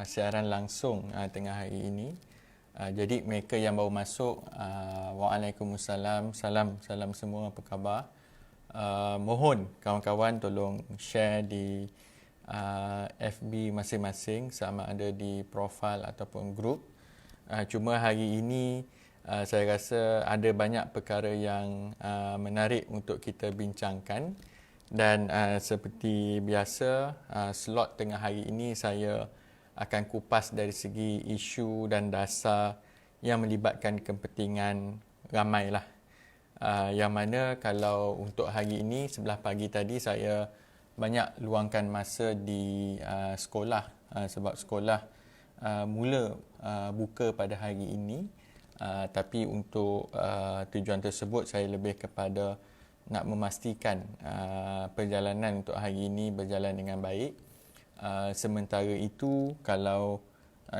siaran langsung tengah hari ini. Jadi mereka yang baru masuk, Waalaikumsalam, salam semua, apa khabar? Mohon kawan-kawan tolong share di FB masing-masing, sama ada di profil ataupun grup. Cuma hari ini saya rasa ada banyak perkara yang menarik untuk kita bincangkan, dan seperti biasa slot tengah hari ini saya akan kupas dari segi isu dan dasar yang melibatkan kepentingan ramai lah. Yang mana kalau untuk hari ini, sebelah pagi tadi saya banyak luangkan masa di sekolah, sebab sekolah mula buka pada hari ini. Tapi untuk tujuan tersebut saya lebih kepada nak memastikan perjalanan untuk hari ini berjalan dengan baik. Sementara itu, kalau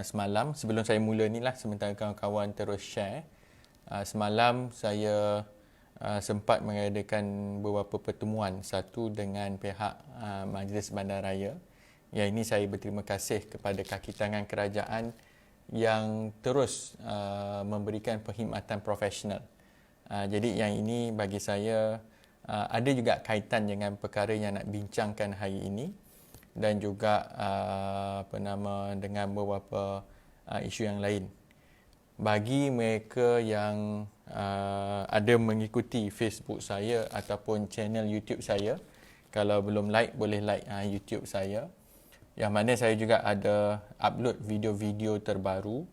semalam, sebelum saya mula ni lah, sementara kawan-kawan terus share, semalam saya sempat mengadakan beberapa pertemuan, satu dengan pihak Majlis Bandaraya. Yang ini saya berterima kasih kepada kaki tangan kerajaan yang terus memberikan perkhidmatan profesional. Jadi yang ini bagi saya ada juga kaitan dengan perkara yang nak bincangkan hari ini, dan juga dengan beberapa isu yang lain. Bagi mereka yang ada mengikuti Facebook saya ataupun channel YouTube saya, kalau belum like, boleh like YouTube saya, yang mana saya juga ada upload video-video terbaru,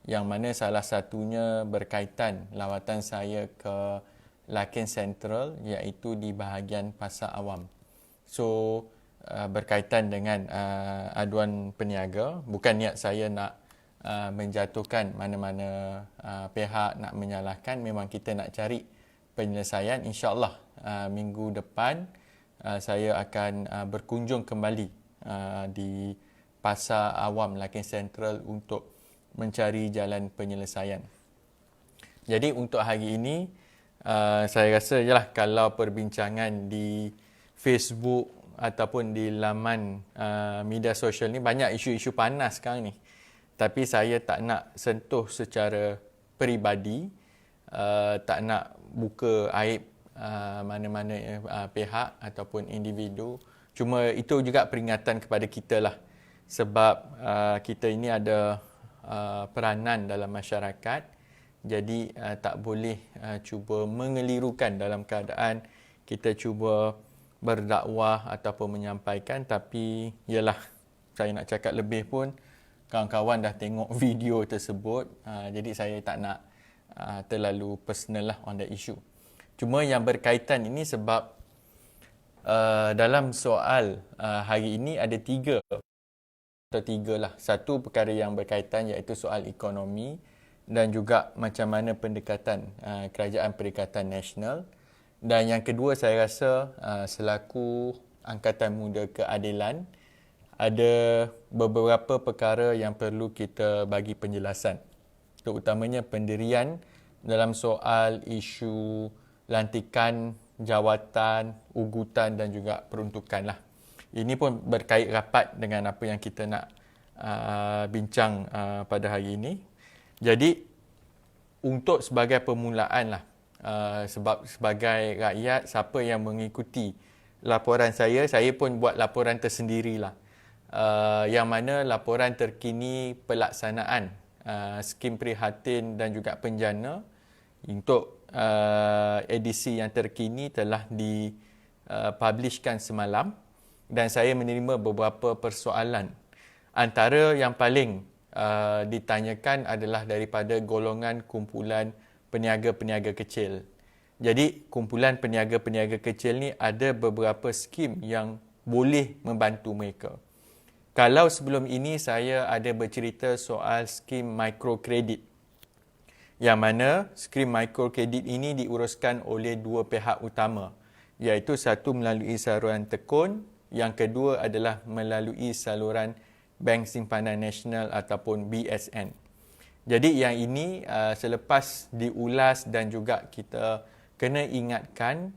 yang mana salah satunya berkaitan lawatan saya ke Larkin Central, iaitu di bahagian Pasar Awam. So berkaitan dengan aduan peniaga, bukan niat saya nak menjatuhkan mana-mana pihak, nak menyalahkan. Memang kita nak cari penyelesaian. InsyaAllah minggu depan saya akan berkunjung kembali di Pasar Awam Larkin Central untuk mencari jalan penyelesaian. Jadi untuk hari ini saya rasa jelah kalau perbincangan di Facebook ataupun di laman media sosial ni banyak isu-isu panas sekarang ni. Tapi saya tak nak sentuh secara peribadi, tak nak buka aib mana-mana pihak ataupun individu. Cuma itu juga peringatan kepada kita lah. Sebab kita ini ada peranan dalam masyarakat. Jadi tak boleh cuba mengelirukan dalam keadaan kita cuba berdakwah ataupun menyampaikan, tapi yalah, saya nak cakap lebih pun kawan-kawan dah tengok video tersebut, jadi saya tak nak terlalu personal lah on the issue. Cuma yang berkaitan ini sebab dalam soal hari ini ada tiga lah. Satu perkara yang berkaitan iaitu soal ekonomi, dan juga macam mana pendekatan Kerajaan Perikatan Nasional. Dan yang kedua, saya rasa selaku Angkatan Muda Keadilan, ada beberapa perkara yang perlu kita bagi penjelasan. Terutamanya pendirian dalam soal isu lantikan jawatan, ugutan dan juga peruntukan lah. Ini pun berkait rapat dengan apa yang kita nak bincang pada hari ini. Jadi, untuk sebagai permulaan lah, sebab sebagai rakyat, siapa yang mengikuti laporan saya pun buat laporan tersendirilah. Yang mana laporan terkini pelaksanaan skim prihatin dan juga penjana untuk edisi yang terkini telah dipublishkan semalam, dan saya menerima beberapa persoalan. Antara yang paling ditanyakan adalah daripada golongan kumpulan peniaga-peniaga kecil. Jadi kumpulan peniaga-peniaga kecil ni ada beberapa skim yang boleh membantu mereka. Kalau sebelum ini saya ada bercerita soal skim mikrokredit, yang mana skim mikrokredit ini diuruskan oleh dua pihak utama, iaitu satu melalui saluran tekun, yang kedua adalah melalui saluran Bank Simpanan Nasional ataupun BSN. Jadi yang ini selepas diulas dan juga kita kena ingatkan,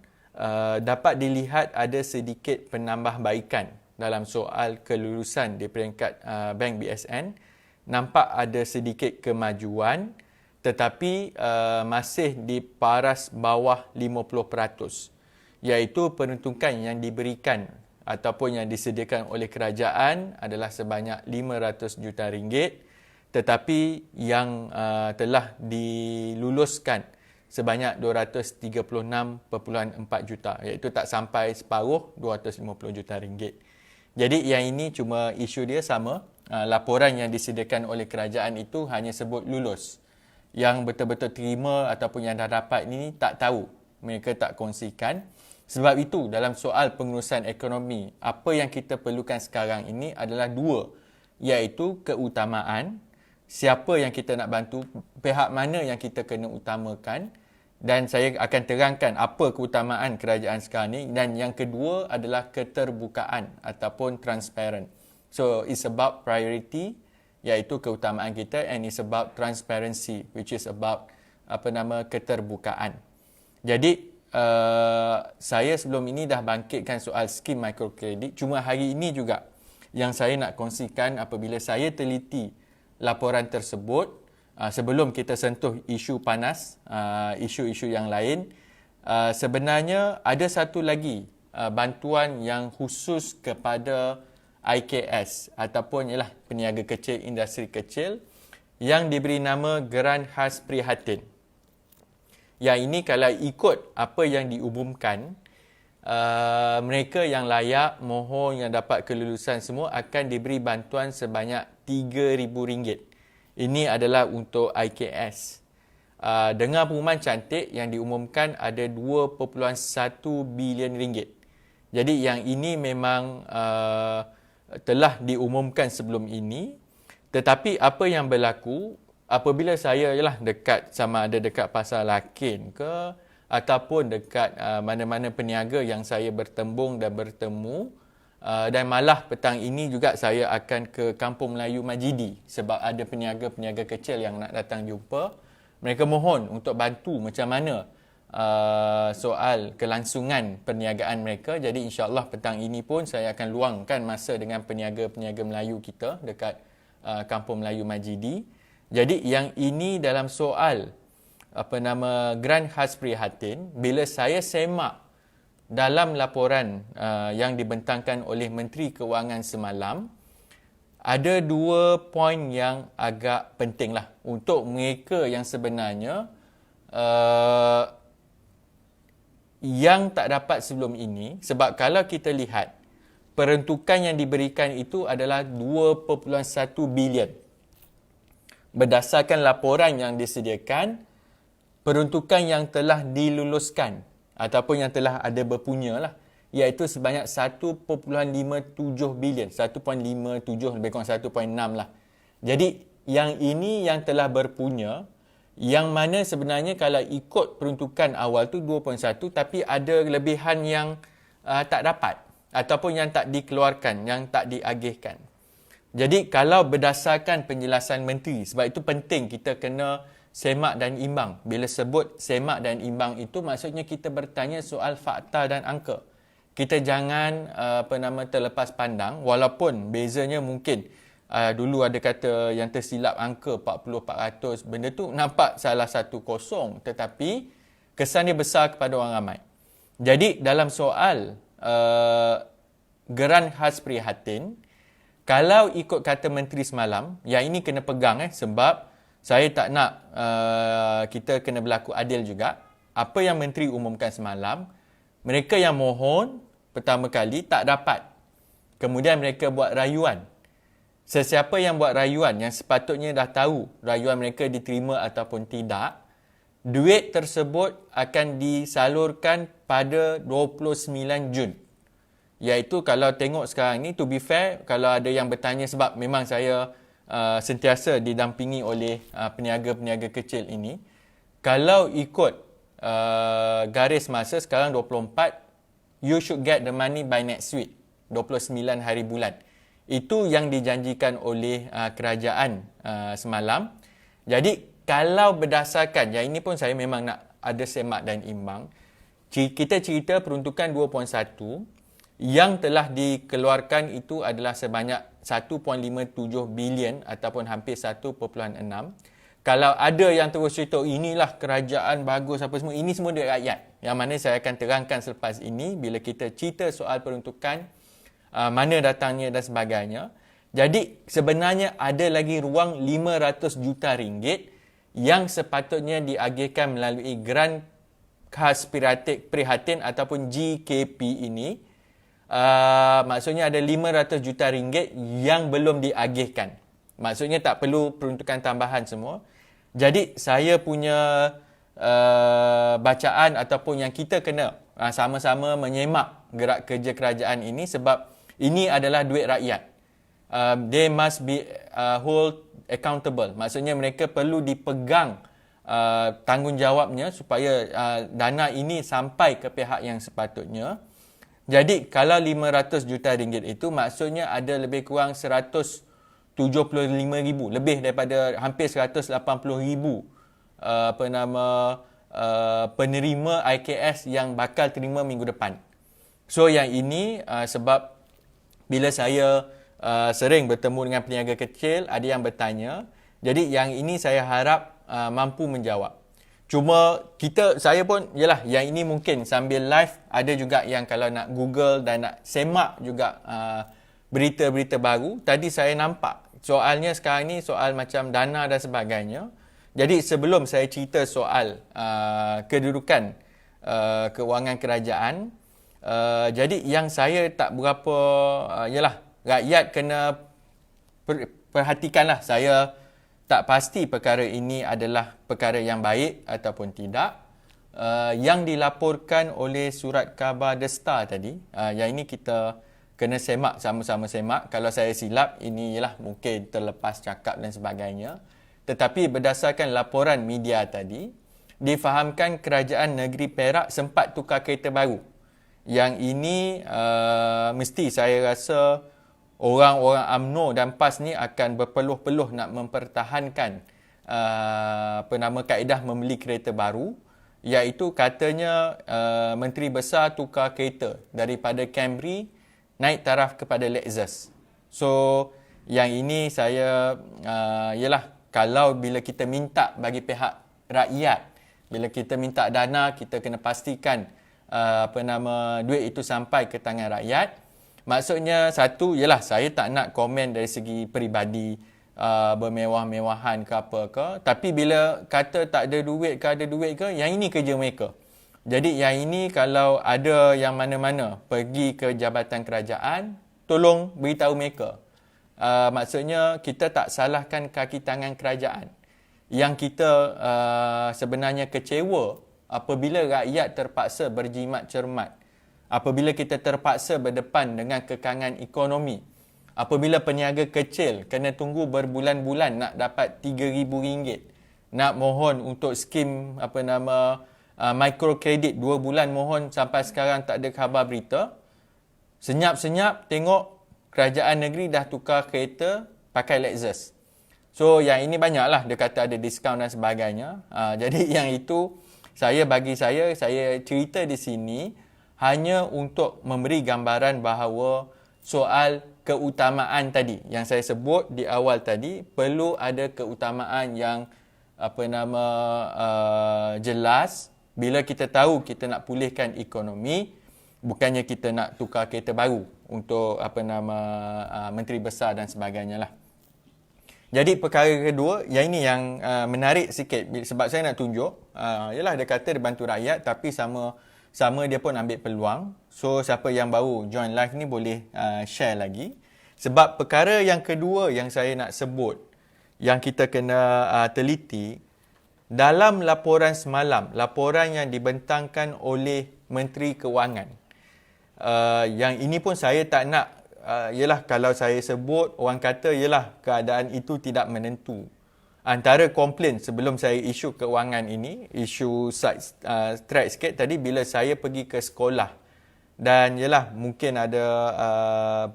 dapat dilihat ada sedikit penambahbaikan dalam soal kelulusan di peringkat Bank BSN, nampak ada sedikit kemajuan tetapi masih di paras bawah 50%, iaitu peruntukan yang diberikan ataupun yang disediakan oleh kerajaan adalah sebanyak 500 juta ringgit, tetapi yang telah diluluskan sebanyak 236.4 juta, iaitu tak sampai separuh 250 juta ringgit. Jadi yang ini cuma isu dia sama, laporan yang disediakan oleh kerajaan itu hanya sebut lulus. Yang betul-betul terima ataupun yang dah dapat ini tak tahu, mereka tak kongsikan. Sebab itu dalam soal pengurusan ekonomi, apa yang kita perlukan sekarang ini adalah dua, iaitu keutamaan, siapa yang kita nak bantu, pihak mana yang kita kena utamakan, dan saya akan terangkan apa keutamaan kerajaan sekarang ni. Dan yang kedua adalah keterbukaan ataupun transparent. So it's about priority, iaitu keutamaan kita, and it's about transparency, which is about keterbukaan. Jadi saya sebelum ini dah bangkitkan soal skim mikrokredit. Cuma hari ini juga yang saya nak kongsikan apabila saya teliti laporan tersebut, sebelum kita sentuh isu panas, isu-isu yang lain, sebenarnya ada satu lagi bantuan yang khusus kepada IKS ataupun ialah peniaga kecil, industri kecil, yang diberi nama Geran Khas Prihatin. Yang ini kalau ikut apa yang diumumkan, mereka yang layak, mohon, yang dapat kelulusan semua akan diberi bantuan sebanyak RM3,000. Ini adalah untuk IKS. Dengan pengumuman cantik yang diumumkan ada RM2.1 bilion. Jadi yang ini memang telah diumumkan sebelum ini, tetapi apa yang berlaku apabila saya dekat, sama ada dekat Pasar Lakin ke ataupun dekat mana-mana peniaga yang saya bertembung dan bertemu, dan malah petang ini juga saya akan ke Kampung Melayu Majidi sebab ada peniaga-peniaga kecil yang nak datang jumpa. Mereka mohon untuk bantu macam mana soal kelangsungan perniagaan mereka. Jadi insya-Allah petang ini pun saya akan luangkan masa dengan peniaga-peniaga Melayu kita dekat Kampung Melayu Majidi. Jadi yang ini dalam soal Geran Khas Prihatin, bila saya semak dalam laporan yang dibentangkan oleh Menteri Kewangan semalam, ada dua poin yang agak pentinglah untuk mereka yang sebenarnya yang tak dapat sebelum ini. Sebab kalau kita lihat, peruntukan yang diberikan itu adalah 2.1 bilion. Berdasarkan laporan yang disediakan, peruntukan yang telah diluluskan ataupun yang telah ada berpunya lah, iaitu sebanyak 1.57 bilion. 1.57 lebih kurang 1.6 lah. Jadi yang ini yang telah berpunya, yang mana sebenarnya kalau ikut peruntukan awal tu 2.1, tapi ada lebihan yang tak dapat ataupun yang tak dikeluarkan, yang tak diagihkan. Jadi kalau berdasarkan penjelasan menteri, sebab itu penting kita kena semak dan imbang. Bila sebut semak dan imbang itu maksudnya kita bertanya soal fakta dan angka. Kita jangan terlepas pandang, walaupun bezanya mungkin dulu ada kata yang tersilap angka 40-400, benda tu nampak salah satu kosong, tetapi kesan dia besar kepada orang ramai. Jadi dalam soal Geran Khas Prihatin, kalau ikut kata menteri semalam, yang ini kena pegang sebab saya tak nak kita kena berlaku adil juga. Apa yang menteri umumkan semalam, mereka yang mohon pertama kali tak dapat. Kemudian mereka buat rayuan. Sesiapa yang buat rayuan, yang sepatutnya dah tahu rayuan mereka diterima ataupun tidak, duit tersebut akan disalurkan pada 29 Jun. Iaitu kalau tengok sekarang ni, to be fair, kalau ada yang bertanya, sebab memang saya sentiasa didampingi oleh peniaga-peniaga kecil ini, kalau ikut garis masa sekarang 24, you should get the money by next week, 29 hari bulan. Itu yang dijanjikan oleh kerajaan semalam. Jadi kalau berdasarkan, yang ini pun saya memang nak ada semak dan imbang, kita cerita peruntukan 2.1, yang telah dikeluarkan itu adalah sebanyak 1.57 bilion ataupun hampir 1.6. Kalau ada yang terus cerita inilah kerajaan bagus apa semua, ini semua duit rakyat. Yang mana saya akan terangkan selepas ini bila kita cerita soal peruntukan, mana datangnya dan sebagainya. Jadi sebenarnya ada lagi ruang 500 juta ringgit yang sepatutnya diagihkan melalui Grant Khas Prihatin ataupun GKP ini. Maksudnya ada 500 juta ringgit yang belum diagihkan. Maksudnya tak perlu peruntukan tambahan semua. Jadi saya punya bacaan ataupun yang kita kena sama-sama menyemak gerak kerja kerajaan ini, sebab ini adalah duit rakyat. They must be hold accountable. Maksudnya mereka perlu dipegang tanggungjawabnya supaya dana ini sampai ke pihak yang sepatutnya. Jadi kalau 500 juta ringgit itu maksudnya ada lebih kurang 175,000, lebih daripada hampir 180,000 penerima IKS yang bakal terima minggu depan. So yang ini sebab bila saya sering bertemu dengan peniaga kecil, ada yang bertanya. Jadi yang ini saya harap mampu menjawab. Cuma saya pun, yalah, yang ini mungkin sambil live, ada juga yang kalau nak Google dan nak semak juga berita-berita baru. Tadi saya nampak soalnya sekarang ni soal macam dana dan sebagainya. Jadi sebelum saya cerita soal kedudukan kewangan kerajaan, jadi yang saya tak berapa, yalah, rakyat kena perhatikanlah. Saya tak pasti perkara ini adalah perkara yang baik ataupun tidak. Yang dilaporkan oleh surat khabar The Star tadi, yang ini kita kena semak, sama-sama semak. Kalau saya silap, ini ialah mungkin terlepas cakap dan sebagainya. Tetapi berdasarkan laporan media tadi, difahamkan kerajaan negeri Perak sempat tukar kereta baru. Yang ini mesti saya rasa orang-orang UMNO dan PAS ni akan berpeluh-peluh nak mempertahankan kaedah membeli kereta baru, iaitu katanya Menteri Besar tukar kereta daripada Camry naik taraf kepada Lexus. So yang ini saya ialah kalau bila kita minta bagi pihak rakyat, bila kita minta dana, kita kena pastikan duit itu sampai ke tangan rakyat. Maksudnya satu, ialah saya tak nak komen dari segi peribadi bermewah-mewahan ke apa ke. Tapi bila kata tak ada duit ke ada duit ke, yang ini kerja mereka. Jadi yang ini kalau ada yang mana-mana pergi ke jabatan kerajaan, tolong beritahu mereka. Maksudnya kita tak salahkan kaki tangan kerajaan. Yang kita sebenarnya kecewa apabila rakyat terpaksa berjimat cermat. Apabila kita terpaksa berdepan dengan kekangan ekonomi. Apabila peniaga kecil kena tunggu berbulan-bulan nak dapat RM3,000. Nak mohon untuk skim microkredit 2 bulan mohon, sampai sekarang tak ada khabar berita. Senyap-senyap tengok kerajaan negeri dah tukar kereta pakai Lexus. So yang ini banyaklah dia kata ada diskaun dan sebagainya. Jadi yang itu bagi saya cerita di sini hanya untuk memberi gambaran bahawa soal keutamaan tadi yang saya sebut di awal tadi, perlu ada keutamaan yang jelas. Bila kita tahu kita nak pulihkan ekonomi, bukannya kita nak tukar kereta baru untuk Menteri Besar dan sebagainya lah. Jadi perkara kedua, yang ini yang menarik sikit sebab saya nak tunjuk, ialah dia kata dia bantu rakyat tapi sama dia pun ambil peluang. So siapa yang baru join live ni boleh share lagi. Sebab perkara yang kedua yang saya nak sebut, yang kita kena teliti, dalam laporan semalam, laporan yang dibentangkan oleh Menteri Kewangan, yang ini pun saya tak nak, ialah kalau saya sebut, orang kata ialah keadaan itu tidak menentu. Antara komplain sebelum saya isu kewangan ini, isu strike sikit tadi, bila saya pergi ke sekolah dan ialah mungkin ada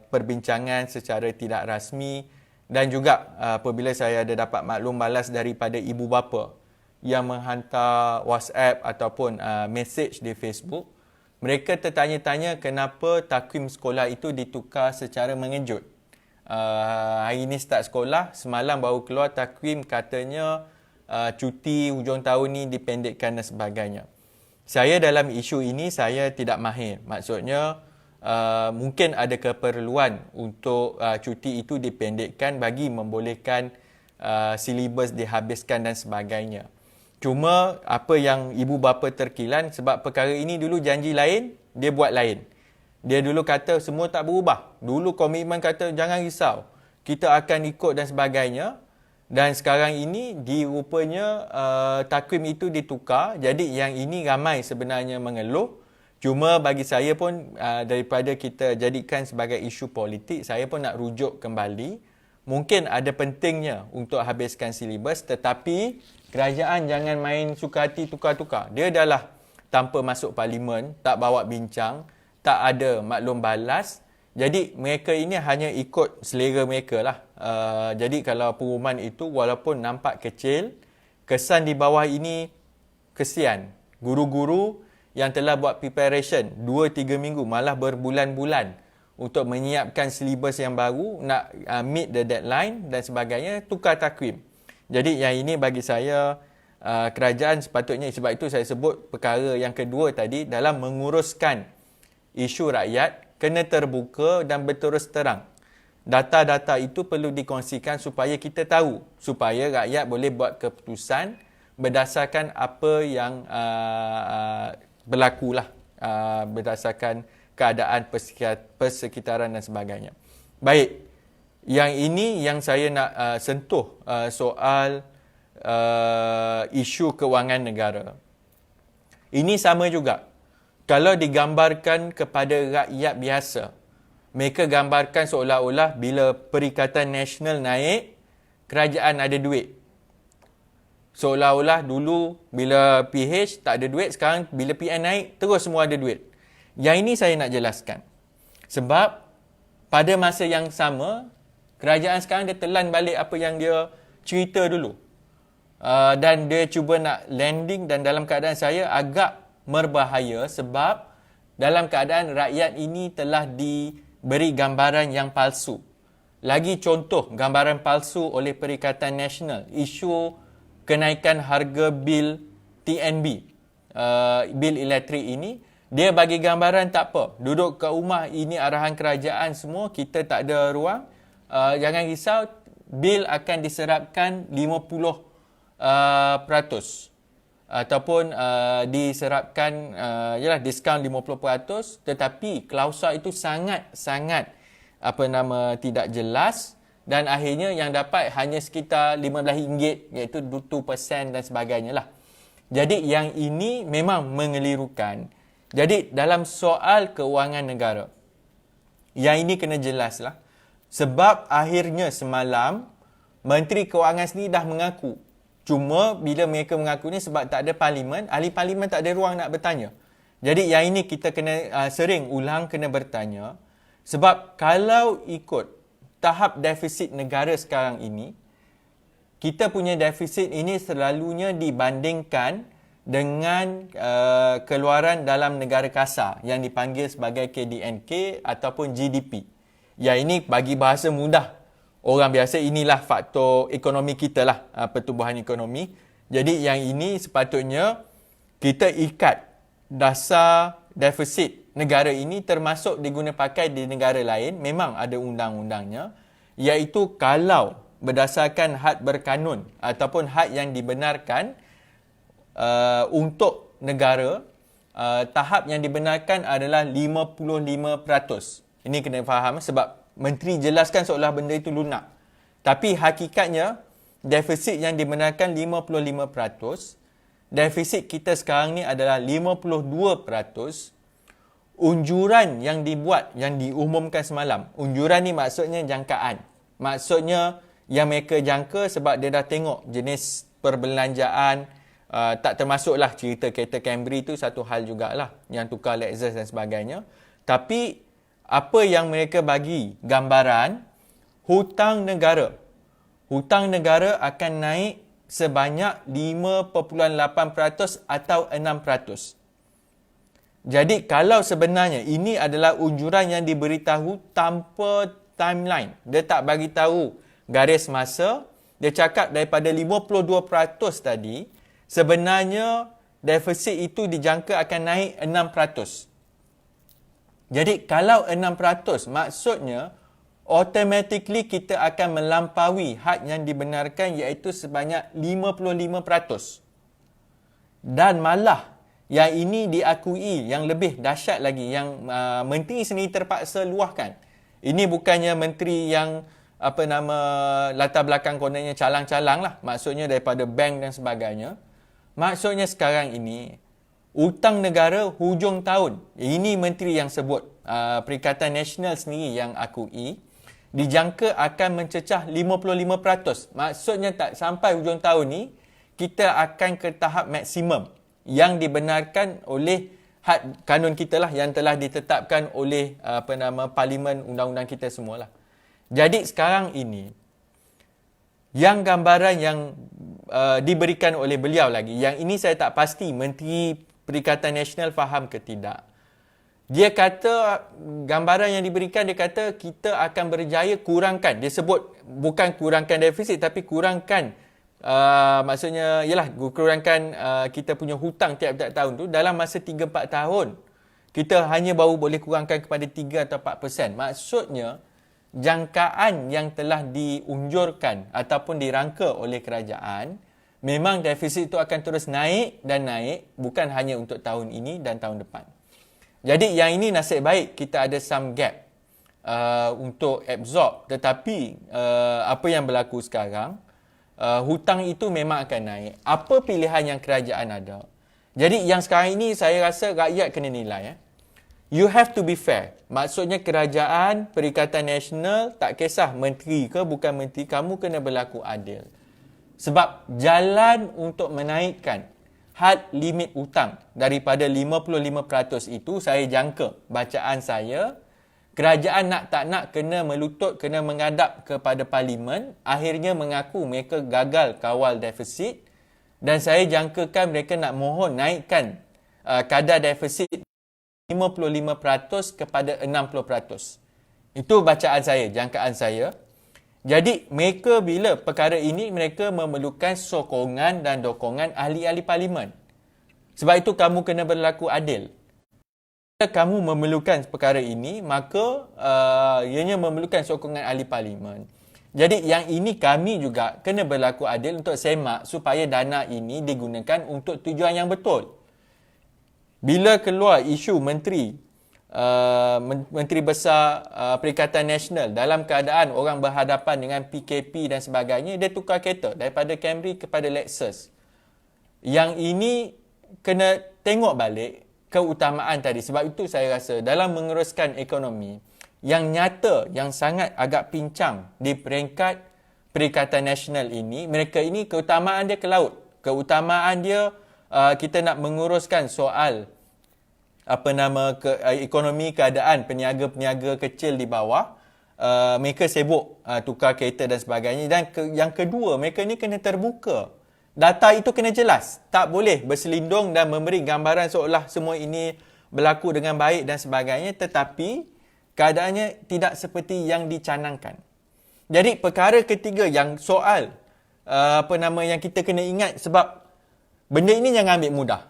perbincangan secara tidak rasmi, dan juga apabila saya ada dapat maklum balas daripada ibu bapa yang menghantar WhatsApp ataupun message di Facebook. mereka tertanya-tanya kenapa takwim sekolah itu ditukar secara mengejut. Hari ini start sekolah, semalam baru keluar takwim katanya cuti hujung tahun ni dipendekkan dan sebagainya. Saya dalam isu ini saya tidak mahir. Maksudnya mungkin ada keperluan untuk cuti itu dipendekkan bagi membolehkan silibus dihabiskan dan sebagainya. Cuma apa yang ibu bapa terkilan sebab perkara ini dulu janji lain, dia buat lain. Dia dulu kata semua tak berubah. Dulu komitmen kata jangan risau, kita akan ikut dan sebagainya. Dan sekarang ini dirupanya takwim itu ditukar. Jadi yang ini ramai sebenarnya mengeluh. Cuma bagi saya pun daripada kita jadikan sebagai isu politik, saya pun nak rujuk kembali. Mungkin ada pentingnya untuk habiskan silibus, tetapi kerajaan jangan main suka hati tukar-tukar. Dia dah lah tanpa masuk parlimen, tak bawa bincang, tak ada maklum balas. Jadi mereka ini hanya ikut selera mereka lah. Jadi kalau pengumuman itu walaupun nampak kecil, kesan di bawah ini kesian. Guru-guru yang telah buat preparation 2-3 minggu, malah berbulan-bulan untuk menyiapkan silibus yang baru, nak meet the deadline dan sebagainya, tukar takwim. Jadi yang ini bagi saya kerajaan sepatutnya, sebab itu saya sebut perkara yang kedua tadi, dalam menguruskan isu rakyat, kena terbuka dan berterus terang. Data-data itu perlu dikongsikan supaya kita tahu, supaya rakyat boleh buat keputusan berdasarkan apa yang berlakulah, berdasarkan keadaan persekitaran dan sebagainya. Baik, yang ini yang saya nak sentuh soal isu kewangan negara. Ini sama juga. Kalau digambarkan kepada rakyat biasa, mereka gambarkan seolah-olah bila Perikatan Nasional naik, kerajaan ada duit. Seolah-olah dulu bila PH tak ada duit, sekarang bila PN naik, terus semua ada duit. Yang ini saya nak jelaskan. Sebab pada masa yang sama, kerajaan sekarang dia telan balik apa yang dia cerita dulu. Dan dia cuba nak landing, dan dalam keadaan saya agak berbahaya sebab dalam keadaan rakyat ini telah diberi gambaran yang palsu. Lagi contoh gambaran palsu oleh Perikatan Nasional, isu kenaikan harga bil TNB, bil elektrik ini. Dia bagi gambaran tak apa, duduk kat rumah, ini arahan kerajaan semua, kita tak ada ruang. Jangan risau, bil akan diserapkan 50%. Ataupun diserapkan diskaun 50%, tetapi klausa itu sangat tidak jelas, dan akhirnya yang dapat hanya sekitar RM15, iaitu 2% dan sebagainya lah. Jadi yang ini memang mengelirukan. Jadi dalam soal kewangan negara, yang ini kena jelas lah. Sebab akhirnya semalam Menteri Kewangan sendiri dah mengaku. Cuma bila mereka mengaku ni sebab tak ada parlimen, ahli parlimen tak ada ruang nak bertanya. Jadi yang ini kita kena sering ulang kena bertanya. Sebab kalau ikut tahap defisit negara sekarang ini, kita punya defisit ini selalunya dibandingkan dengan keluaran dalam negara kasar yang dipanggil sebagai KDNK ataupun GDP. Yang ini bagi bahasa mudah orang biasa, inilah faktor ekonomi kita lah, pertumbuhan ekonomi. Jadi yang ini sepatutnya kita ikat dasar defisit negara ini termasuk diguna pakai di negara lain, memang ada undang-undangnya, iaitu kalau berdasarkan had berkanun ataupun had yang dibenarkan untuk negara, tahap yang dibenarkan adalah 55%. Ini kena faham sebab menteri jelaskan seolah benda itu lunak. Tapi hakikatnya defisit yang dibenarkan 55%, defisit kita sekarang ni adalah 52%. Unjuran yang dibuat, yang diumumkan semalam, unjuran ni maksudnya jangkaan. Maksudnya yang mereka jangka sebab dia dah tengok jenis perbelanjaan, tak termasuklah cerita kereta Camry tu satu hal jugalah, yang tukar Lexus dan sebagainya. Tapi apa yang mereka bagi gambaran, hutang negara akan naik sebanyak 5.8% atau 6%. Jadi kalau sebenarnya ini adalah unjuran yang diberitahu tanpa timeline. Dia tak bagi tahu garis masa. Dia cakap daripada 52% tadi, sebenarnya defisit itu dijangka akan naik 6%. Jadi kalau 6%, maksudnya automatically kita akan melampaui had yang dibenarkan, iaitu sebanyak 55%. Dan malah yang ini diakui, yang lebih dahsyat lagi, yang menteri sendiri terpaksa luahkan. Ini bukannya menteri yang latar belakang kononnya calang-calang lah, maksudnya daripada bank dan sebagainya. Maksudnya sekarang ini hutang negara hujung tahun, ini menteri yang sebut, Perikatan Nasional sendiri yang akui, dijangka akan mencecah 55%. Maksudnya tak sampai hujung tahun ni kita akan ke tahap maksimum yang dibenarkan oleh had kanun kita lah, yang telah ditetapkan oleh parlimen, undang-undang kita semualah. Jadi sekarang ini yang gambaran yang diberikan oleh beliau lagi, yang ini saya tak pasti Menteri Perikatan Nasional faham ke tidak. Dia kata, gambaran yang diberikan, dia kata kita akan berjaya kurangkan, dia sebut bukan kurangkan defisit tapi kurangkan, maksudnya ialah kurangkan kita punya hutang tiap-tiap tahun tu dalam masa 3-4 tahun. Kita hanya baru boleh kurangkan kepada 3 atau 4%. Maksudnya jangkaan yang telah diunjurkan ataupun dirangka oleh kerajaan, memang defisit itu akan terus naik dan naik, bukan hanya untuk tahun ini dan tahun depan. Jadi yang ini nasib baik kita ada some gap untuk absorb. Tetapi apa yang berlaku sekarang, hutang itu memang akan naik. Apa pilihan yang kerajaan ada? Jadi yang sekarang ini saya rasa rakyat kena nilai. You have to be fair. Maksudnya kerajaan, Perikatan Nasional, tak kisah menteri ke bukan menteri, kamu kena berlaku adil. Sebab jalan untuk menaikkan had limit hutang daripada 55% itu, saya jangka, bacaan saya, kerajaan nak tak nak kena melutut, kena menghadap kepada parlimen, akhirnya mengaku mereka gagal kawal defisit, dan saya jangkakan mereka nak mohon naikkan kadar defisit 55% kepada 60%. Itu bacaan saya, jangkaan saya. Jadi mereka bila perkara ini, mereka memerlukan sokongan dan dokongan ahli-ahli parlimen. Sebab itu kamu kena berlaku adil. Bila kamu memerlukan perkara ini, maka ianya memerlukan sokongan ahli parlimen. Jadi yang ini kami juga kena berlaku adil untuk semak supaya dana ini digunakan untuk tujuan yang betul. Bila keluar isu menteri besar Perikatan Nasional dalam keadaan orang berhadapan dengan PKP dan sebagainya, dia tukar kereta daripada Camry kepada Lexus. Yang ini kena tengok balik keutamaan tadi. Sebab itu saya rasa dalam menguruskan ekonomi, yang nyata, yang sangat agak pincang di peringkat Perikatan Nasional ini, mereka ini keutamaan dia ke laut. Keutamaan dia kita nak menguruskan soal ekonomi, keadaan peniaga-peniaga kecil di bawah, mereka sibuk tukar kereta dan sebagainya. Dan yang kedua, mereka ni kena terbuka. Data itu kena jelas. Tak boleh berselindung dan memberi gambaran seolah semua ini berlaku dengan baik dan sebagainya, tetapi keadaannya tidak seperti yang dicanangkan. Jadi perkara ketiga yang soal yang kita kena ingat, sebab benda ini jangan ambil mudah.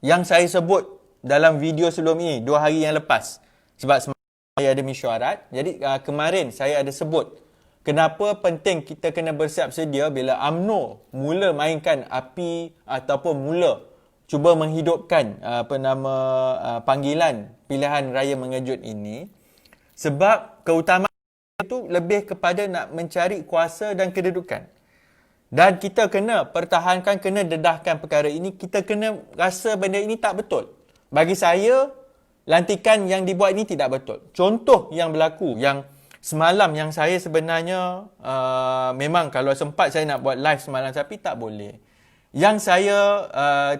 Yang saya sebut dalam video sebelum ini, 2 hari yang lepas. Sebab semalam saya ada mesyuarat. Jadi kemarin saya ada sebut kenapa penting kita kena bersiap sedia bila UMNO mula mainkan api ataupun mula cuba menghidupkan panggilan pilihan raya mengejut ini. Sebab keutamaan itu lebih kepada nak mencari kuasa dan kedudukan. Dan kita kena pertahankan, kena dedahkan perkara ini. Kita kena rasa benda ini tak betul. Bagi saya, lantikan yang dibuat ini tidak betul. Contoh yang berlaku, yang semalam yang saya sebenarnya, memang kalau sempat saya nak buat live semalam, tapi tak boleh. Yang saya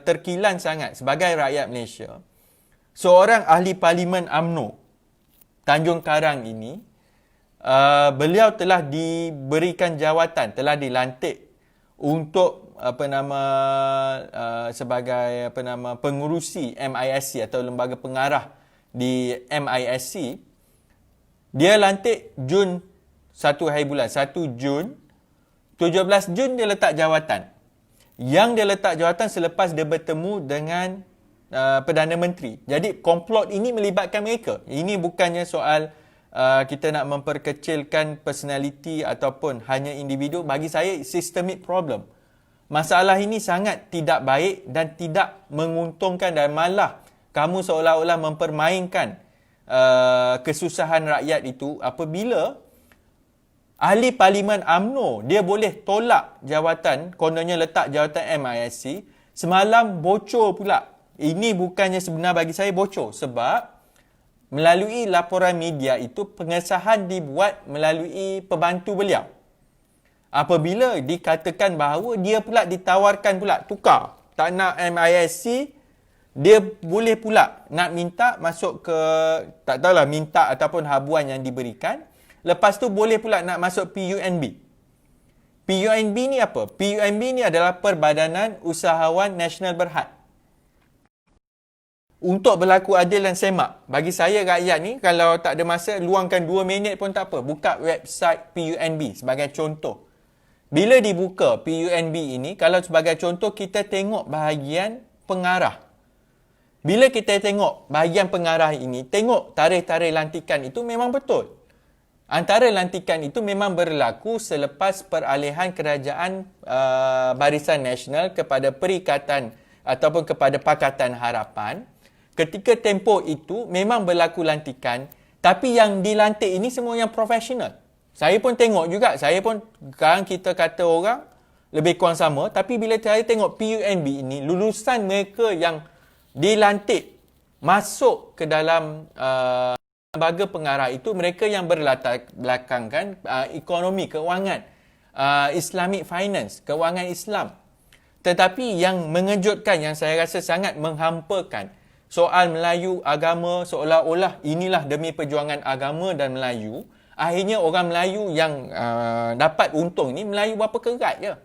terkilan sangat sebagai rakyat Malaysia, seorang ahli parlimen UMNO Tanjung Karang ini, beliau telah diberikan jawatan, telah dilantik untuk sebagai pengurusi MISC atau lembaga pengarah di MISC. Dia lantik Jun 1 Jun. 17 Jun dia letak jawatan. Yang dia letak jawatan selepas dia bertemu dengan Perdana Menteri. Jadi komplot ini melibatkan mereka. Ini bukannya soal kita nak memperkecilkan personality ataupun hanya individu. Bagi saya, systemic problem. Masalah ini sangat tidak baik dan tidak menguntungkan, dan malah kamu seolah-olah mempermainkan kesusahan rakyat itu apabila ahli Parlimen UMNO dia boleh tolak jawatan, kononnya letak jawatan MISC, semalam bocor pula. Ini bukannya sebenar, bagi saya bocor, sebab melalui laporan media itu pengesahan dibuat melalui pembantu beliau. Apabila dikatakan bahawa dia pula ditawarkan pula tukar, tak nak MISC, dia boleh pula nak minta masuk ke, tak tahulah minta ataupun habuan yang diberikan. Lepas tu boleh pula nak masuk PUNB. PUNB ni apa? PUNB ni adalah Perbadanan Usahawan Nasional Berhad. Untuk berlaku adil dan semak, bagi saya rakyat ni, kalau tak ada masa, luangkan 2 minit pun tak apa. Buka website PUNB sebagai contoh. Bila dibuka PUNB ini, kalau sebagai contoh kita tengok bahagian pengarah. Bila kita tengok bahagian pengarah ini, tengok tarikh-tarikh lantikan itu memang betul. Antara lantikan itu memang berlaku selepas peralihan kerajaan Barisan Nasional kepada Perikatan ataupun kepada Pakatan Harapan. Ketika tempoh itu memang berlaku lantikan, tapi yang dilantik ini semua yang profesional. Saya pun tengok juga, saya pun sekarang kita kata orang lebih kurang sama, tapi bila saya tengok PUNB ini, lulusan mereka yang dilantik masuk ke dalam lembaga pengarah itu, mereka yang berlatar belakangkan ekonomi, keuangan, Islamic finance, keuangan Islam. Tetapi yang mengejutkan, yang saya rasa sangat menghampakan, soal Melayu, agama, seolah-olah inilah demi perjuangan agama dan Melayu. Akhirnya orang Melayu yang dapat untung ni, Melayu berapa kerat je.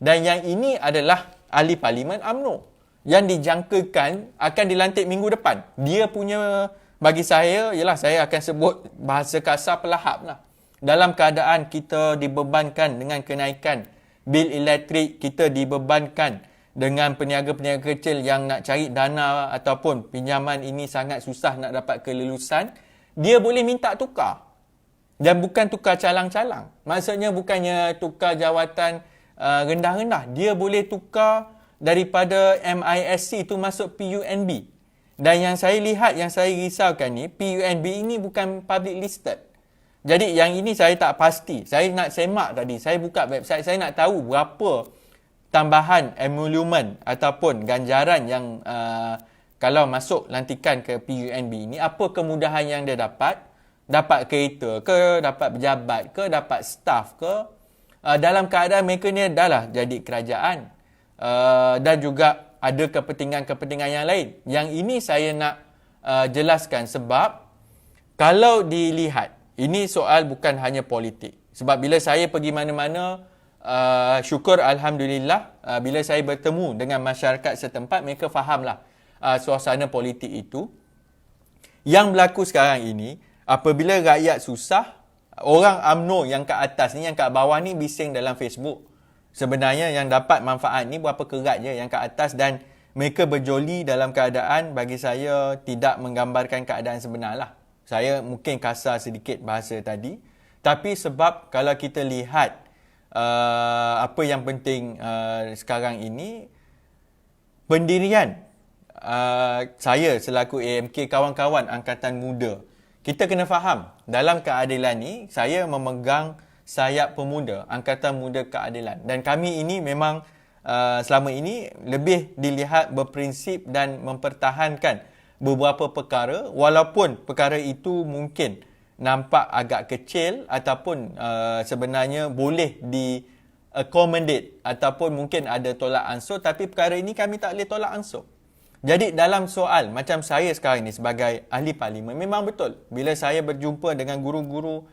Dan yang ini adalah ahli Parlimen UMNO yang dijangkakan akan dilantik minggu depan. Dia punya, bagi saya, ialah saya akan sebut bahasa kasar, pelahap lah. Dalam keadaan kita dibebankan dengan kenaikan bil elektrik, kita dibebankan dengan peniaga-peniaga kecil yang nak cari dana ataupun pinjaman ini sangat susah nak dapat kelulusan, dia boleh minta tukar. Dan bukan tukar calang-calang. Maksudnya bukannya tukar jawatan rendah-rendah. Dia boleh tukar daripada MISC itu masuk PUNB. Dan yang saya lihat, yang saya risaukan ni, PUNB ini bukan public listed. Jadi yang ini saya tak pasti. Saya nak semak tadi. Saya buka website, saya nak tahu berapa tambahan emolumen ataupun ganjaran yang kalau masuk lantikan ke PUNB ini, apa kemudahan yang dia dapat? Dapat kereta ke, dapat pejabat ke, dapat staff ke, dalam keadaan mereka ni dah lah jadi kerajaan, dan juga ada kepentingan-kepentingan yang lain. Yang ini saya nak jelaskan, sebab kalau dilihat, ini soal bukan hanya politik. Sebab bila saya pergi mana-mana, syukur Alhamdulillah, bila saya bertemu dengan masyarakat setempat, mereka fahamlah suasana politik itu. Yang berlaku sekarang ini, apabila rakyat susah, orang UMNO yang kat atas ni, yang kat bawah ni bising dalam Facebook. Sebenarnya yang dapat manfaat ni berapa kerat je yang kat atas, dan mereka berjoli dalam keadaan, bagi saya, tidak menggambarkan keadaan sebenar lah. Saya mungkin kasar sedikit bahasa tadi, tapi sebab kalau kita lihat apa yang penting sekarang ini, pendirian saya selaku AMK, kawan-kawan Angkatan Muda, kita kena faham, dalam keadilan ni, saya memegang sayap pemuda, Angkatan Muda Keadilan. Dan kami ini memang selama ini lebih dilihat berprinsip dan mempertahankan beberapa perkara, walaupun perkara itu mungkin nampak agak kecil ataupun sebenarnya boleh di-accommodate ataupun mungkin ada tolak ansur, tapi perkara ini kami tak boleh tolak ansur. Jadi dalam soal macam saya sekarang ni sebagai ahli parlimen, memang betul bila saya berjumpa dengan guru-guru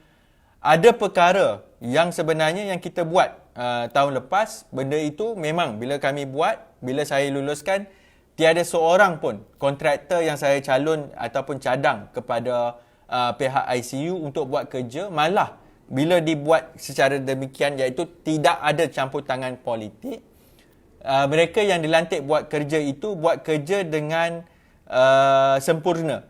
ada perkara yang sebenarnya yang kita buat tahun lepas, benda itu memang bila kami buat, bila saya luluskan, tiada seorang pun kontraktor yang saya calon ataupun cadang kepada pihak ICU untuk buat kerja, malah bila dibuat secara demikian, iaitu tidak ada campur tangan politik, mereka yang dilantik buat kerja itu buat kerja dengan sempurna.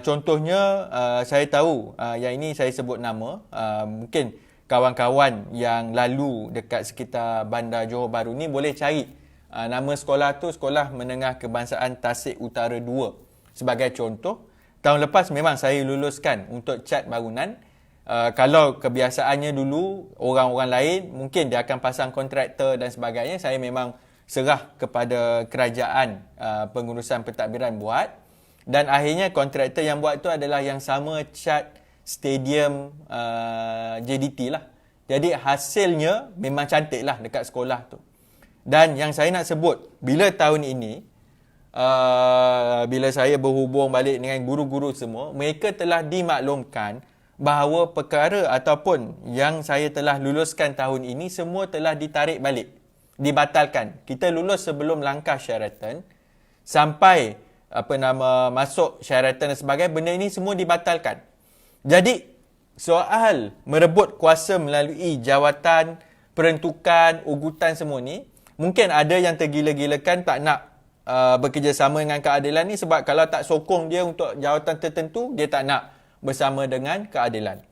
Contohnya, saya tahu, yang ini saya sebut nama, mungkin kawan-kawan yang lalu dekat sekitar Bandar Johor Bahru ni boleh cari nama sekolah tu, Sekolah Menengah Kebangsaan Tasik Utara 2 sebagai contoh. Tahun lepas memang saya luluskan untuk cat bangunan. Kalau kebiasaannya dulu orang-orang lain mungkin dia akan pasang kontraktor dan sebagainya, saya memang serah kepada kerajaan pengurusan pentadbiran buat, dan akhirnya kontraktor yang buat tu adalah yang sama cat stadium JDT lah. Jadi hasilnya memang cantik lah dekat sekolah tu. Dan yang saya nak sebut, bila tahun ini bila saya berhubung balik dengan guru-guru semua, mereka telah dimaklumkan bahawa perkara ataupun yang saya telah luluskan tahun ini semua telah ditarik balik, dibatalkan. Kita lulus sebelum langkah Sheraton, sampai masuk Sheraton dan sebagainya, benda ini semua dibatalkan. Jadi soal merebut kuasa melalui jawatan, peruntukan, ugutan semua ni, mungkin ada yang tergila-gilakan tak nak bekerjasama dengan keadilan ni, sebab kalau tak sokong dia untuk jawatan tertentu, dia tak nak bersama dengan keadilan.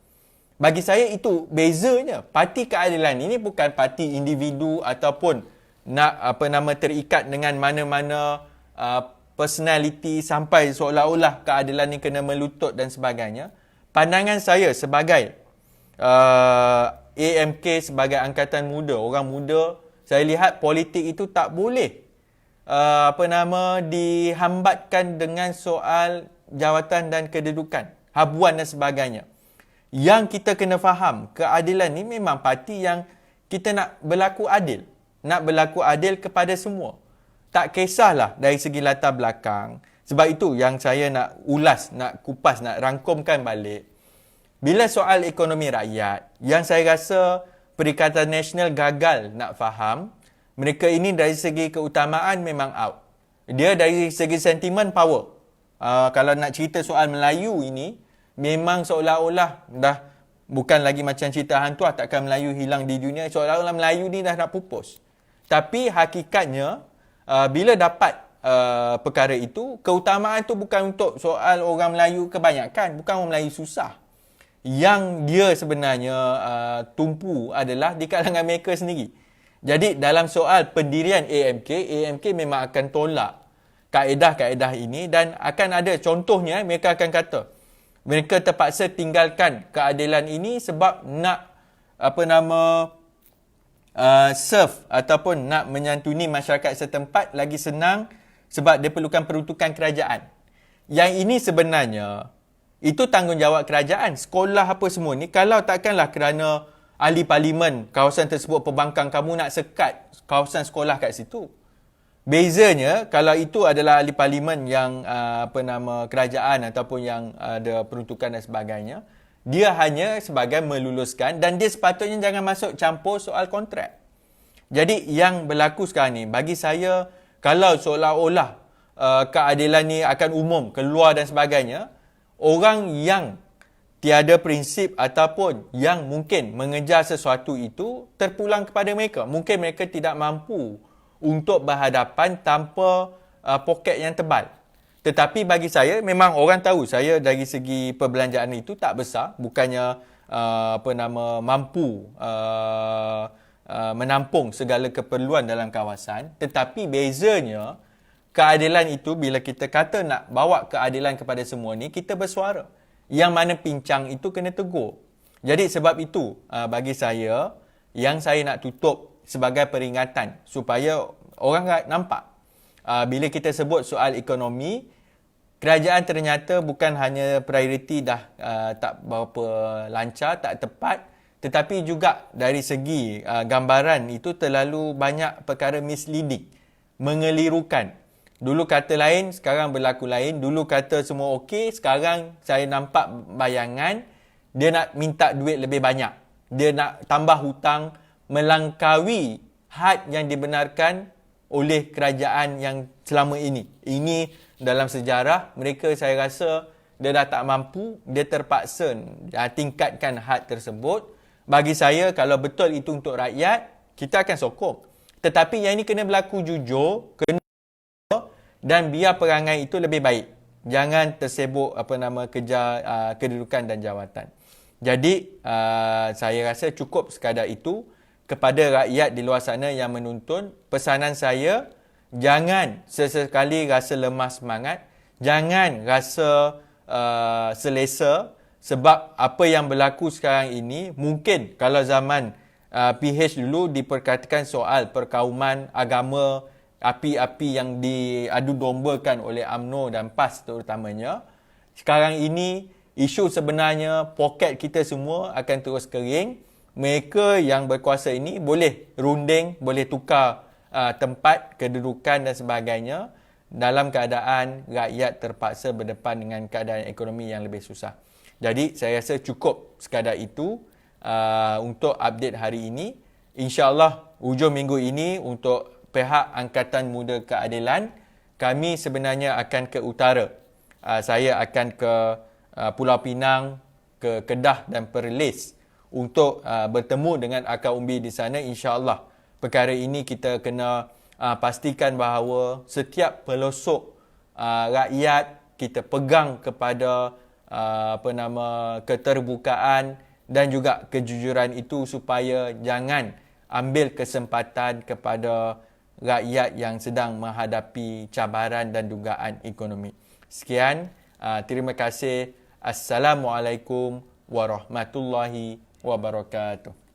Bagi saya itu bezanya. Parti keadilan ini bukan parti individu ataupun nak terikat dengan mana-mana personality sampai seolah-olah keadilan ni kena melutut dan sebagainya. Pandangan saya sebagai AMK, sebagai angkatan muda, orang muda, saya lihat politik itu tak boleh dihambatkan dengan soal jawatan dan kedudukan, habuan dan sebagainya. Yang kita kena faham, keadilan ni memang parti yang kita nak berlaku adil. Nak berlaku adil kepada semua. Tak kisahlah dari segi latar belakang. Sebab itu yang saya nak ulas, nak kupas, nak rangkumkan balik. Bila soal ekonomi rakyat, yang saya rasa Perikatan Nasional gagal nak faham, mereka ini dari segi keutamaan memang out. Dia dari segi sentimen power. Kalau nak cerita soal Melayu ini, memang seolah-olah dah bukan lagi macam cerita hantu, takkan Melayu hilang di dunia, seolah-olah Melayu ni dah nak pupus. Tapi hakikatnya, bila dapat perkara itu, keutamaan tu bukan untuk soal orang Melayu kebanyakan, bukan orang Melayu susah. Yang dia sebenarnya tumpu adalah di kalangan mereka sendiri. Jadi dalam soal pendirian AMK memang akan tolak kaedah-kaedah ini, dan akan ada contohnya, mereka akan kata mereka terpaksa tinggalkan keadilan ini sebab nak serve ataupun nak menyantuni masyarakat setempat lagi senang, sebab dia perlukan peruntukan kerajaan. Yang ini sebenarnya itu tanggungjawab kerajaan. Sekolah apa semua ni, kalau takkanlah kerana ahli parlimen kawasan tersebut pembangkang, kamu nak sekat kawasan sekolah kat situ. Bezanya kalau itu adalah ahli parlimen yang kerajaan ataupun yang ada peruntukan dan sebagainya, dia hanya sebagai meluluskan, dan dia sepatutnya jangan masuk campur soal kontrak. Jadi yang berlaku sekarang ni, bagi saya, kalau seolah-olah keadilan ni akan umum, keluar dan sebagainya, orang yang tiada prinsip ataupun yang mungkin mengejar sesuatu itu terpulang kepada mereka. Mungkin mereka tidak mampu untuk berhadapan tanpa poket yang tebal. Tetapi bagi saya, memang orang tahu saya dari segi perbelanjaan itu tak besar, bukannya mampu menampung segala keperluan dalam kawasan. Tetapi bezanya, keadilan itu bila kita kata nak bawa keadilan kepada semua ni, kita bersuara. Yang mana pincang itu kena tegur. Jadi sebab itu bagi saya, yang saya nak tutup sebagai peringatan supaya orang nampak, bila kita sebut soal ekonomi, kerajaan ternyata bukan hanya prioriti dah tak berapa lancar, tak tepat, tetapi juga dari segi gambaran itu terlalu banyak perkara misleading, mengelirukan. Dulu kata lain, sekarang berlaku lain. Dulu kata semua okey, sekarang saya nampak bayangan dia nak minta duit lebih banyak. Dia nak tambah hutang melangkaui had yang dibenarkan oleh kerajaan yang selama ini. Ini dalam sejarah mereka, saya rasa dia dah tak mampu, dia terpaksa tingkatkan had tersebut. Bagi saya, kalau betul itu untuk rakyat, kita akan sokong. Tetapi yang ini kena berlaku jujur, kena dan biar perangai itu lebih baik. Jangan tersibuk kejar kedudukan dan jawatan. Jadi saya rasa cukup sekadar itu. Kepada rakyat di luar sana yang menonton, pesanan saya, jangan sesekali rasa lemah semangat, jangan rasa selesa, sebab apa yang berlaku sekarang ini, mungkin kalau zaman PH dulu diperkatakan soal perkauman agama, api-api yang diadu dombakan oleh UMNO dan PAS terutamanya. Sekarang ini, isu sebenarnya poket kita semua akan terus kering. Mereka yang berkuasa ini boleh runding, boleh tukar tempat, kedudukan dan sebagainya dalam keadaan rakyat terpaksa berdepan dengan keadaan ekonomi yang lebih susah. Jadi saya rasa cukup sekadar itu untuk update hari ini. InsyaAllah hujung minggu ini untuk pihak Angkatan Muda Keadilan, kami sebenarnya akan ke utara. Saya akan ke Pulau Pinang, ke Kedah dan Perlis untuk bertemu dengan akar umbi di sana. InsyaAllah perkara ini kita kena pastikan bahawa setiap pelosok rakyat kita pegang kepada keterbukaan dan juga kejujuran itu, supaya jangan ambil kesempatan kepada rakyat yang sedang menghadapi cabaran dan dugaan ekonomi. Sekian, terima kasih. Assalamualaikum warahmatullahi wabarakatuh.